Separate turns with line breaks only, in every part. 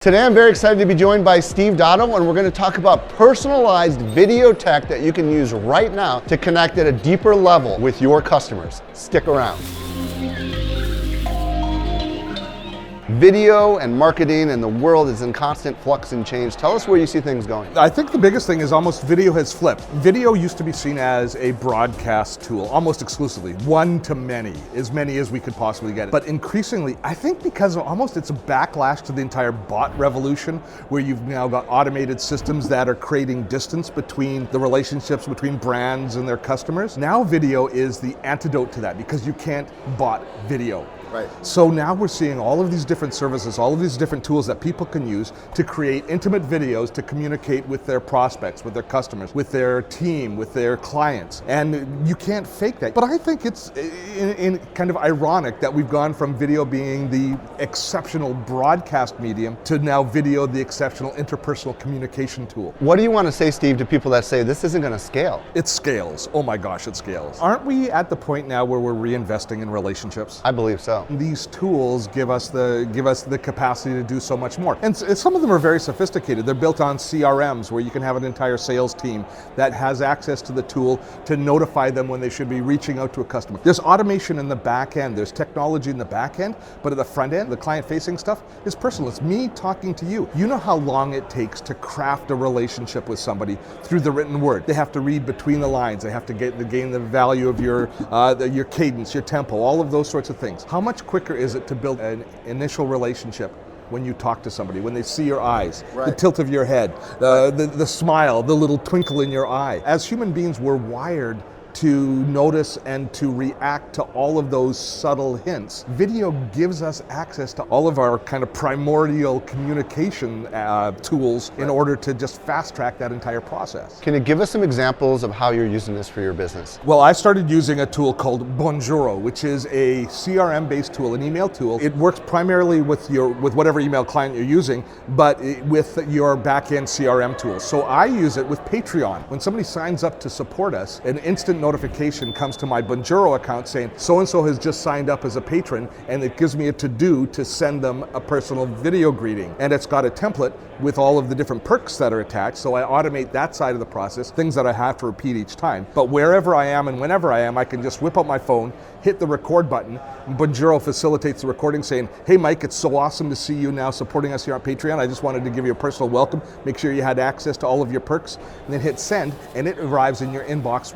Today I'm very excited to be joined by Steve Dotto, and we're going to talk about personalized video tech that you can use right now to connect at a deeper level with your customers. Stick around. Video and marketing and the world is in constant flux and change. Tell us where you see things going.
I think the biggest thing is almost video has flipped. Video used to be seen as a broadcast tool, almost exclusively, one to many as we could possibly get it. But increasingly, I think because of almost it's a backlash to the entire bot revolution, where you've now got automated systems that are creating distance between the relationships between brands and their customers. Now video is the antidote to that because you can't bot video.
Right.
So now we're seeing all of these different services, all of these different tools that people can use to create intimate videos to communicate with their prospects, with their customers, with their team, with their clients. And you can't fake that. But I think it's in kind of ironic that we've gone from video being the exceptional broadcast medium to now video the exceptional interpersonal communication tool.
What do you want to say, Steve, to people that say this isn't going to scale?
It scales. Oh my gosh, it scales. Aren't we at the point now where we're reinvesting in relationships?
I believe so.
These tools give us the capacity to do so much more. And some of them are very sophisticated. They're built on CRMs where you can have an entire sales team that has access to the tool to notify them when they should be reaching out to a customer. There's automation in the back end, there's technology in the back end, but at the front end, the client-facing stuff is personal. It's me talking to you. You know how long it takes to craft a relationship with somebody through the written word. They have to read between the lines. They have to gain the value of your cadence, your tempo, all of those sorts of things. How much quicker is it to build an initial relationship when you talk to somebody, when they see your eyes,
right,
the tilt of your head, the smile, the little twinkle in your eye? As human beings, we're wired to notice and to react to all of those subtle hints. Video gives us access to all of our kind of primordial communication tools in order to just fast track that entire process.
Can you give us some examples of how you're using this for your business?
Well, I started using a tool called Bonjoro, which is a CRM-based tool, an email tool. It works primarily with whatever email client you're using, but with your back-end CRM tools. So I use it with Patreon. When somebody signs up to support us, an instant notification comes to my Bonjoro account saying so-and-so has just signed up as a patron, and it gives me a to-do to send them a personal video greeting. And it's got a template with all of the different perks that are attached, so I automate that side of the process, things that I have to repeat each time. But wherever I am and whenever I am, I can just whip out my phone, hit the record button, and Bonjoro facilitates the recording saying, "Hey Mike, it's so awesome to see you now supporting us here on Patreon. I just wanted to give you a personal welcome, make sure you had access to all of your perks," and then hit send, and it arrives in your inbox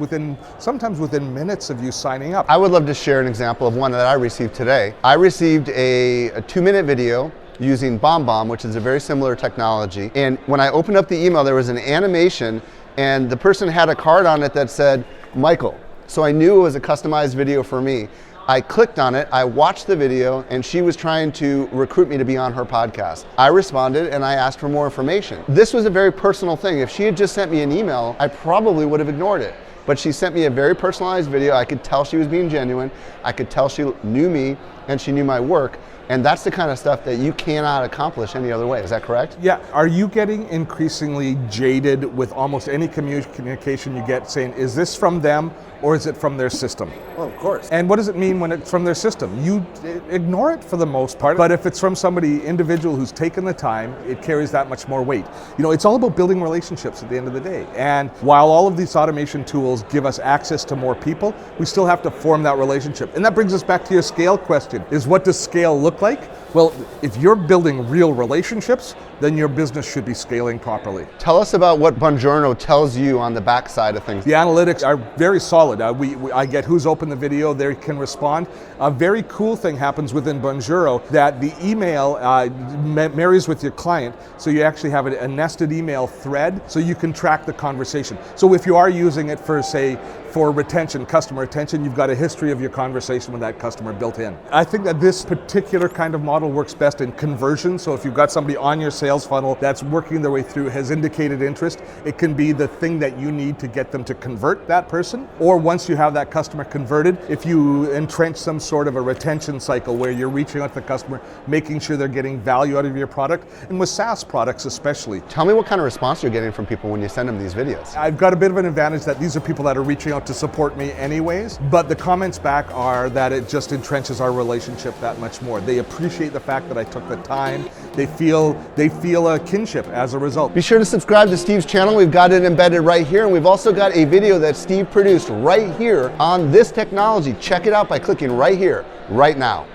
sometimes within minutes of you signing up.
I would love to share an example of one that I received today. I received a 2-minute video using BombBomb, which is a very similar technology. And when I opened up the email, there was an animation, and the person had a card on it that said, "Michael." So I knew it was a customized video for me. I clicked on it, I watched the video, and she was trying to recruit me to be on her podcast. I responded and I asked for more information. This was a very personal thing. If she had just sent me an email, I probably would have ignored it. But she sent me a very personalized video. I could tell she was being genuine. I could tell she knew me and she knew my work. And that's the kind of stuff that you cannot accomplish any other way. Is that correct?
Yeah. Are you getting increasingly jaded with almost any communication you get saying, is this from them or is it from their system?
Well, of course.
And what does it mean when it's from their system? You ignore it for the most part, but if it's from somebody individual who's taken the time, it carries that much more weight. You know, it's all about building relationships at the end of the day. And while all of these automation tools give us access to more people, we still have to form that relationship. And that brings us back to your scale question, is what does scale look like? Well, if you're building real relationships, then your business should be scaling properly.
Tell us about what Bonjoro tells you on the back side of things.
The analytics are very solid. I get who's opened the video, they can respond. A very cool thing happens within Bonjoro that the email marries with your client, so you actually have a nested email thread, so you can track the conversation. So if you are using it for retention, customer retention, you've got a history of your conversation with that customer built in. I think that this particular kind of model works best in conversion. So if you've got somebody on your sales funnel that's working their way through, has indicated interest, it can be the thing that you need to get them to convert that person. Or once you have that customer converted, if you entrench some sort of a retention cycle where you're reaching out to the customer, making sure they're getting value out of your product, and with SaaS products especially.
Tell me what kind of response you're getting from people when you send them these videos.
I've got a bit of an advantage that these are people that are reaching out to support me anyways, but the comments back are that it just entrenches our relationship that much more. They appreciate the fact that I took the time. They feel a kinship as a result.
Be sure to subscribe to Steve's channel. We've got it embedded right here, and we've also got a video that Steve produced right here on this technology. Check it out by clicking right here, right now.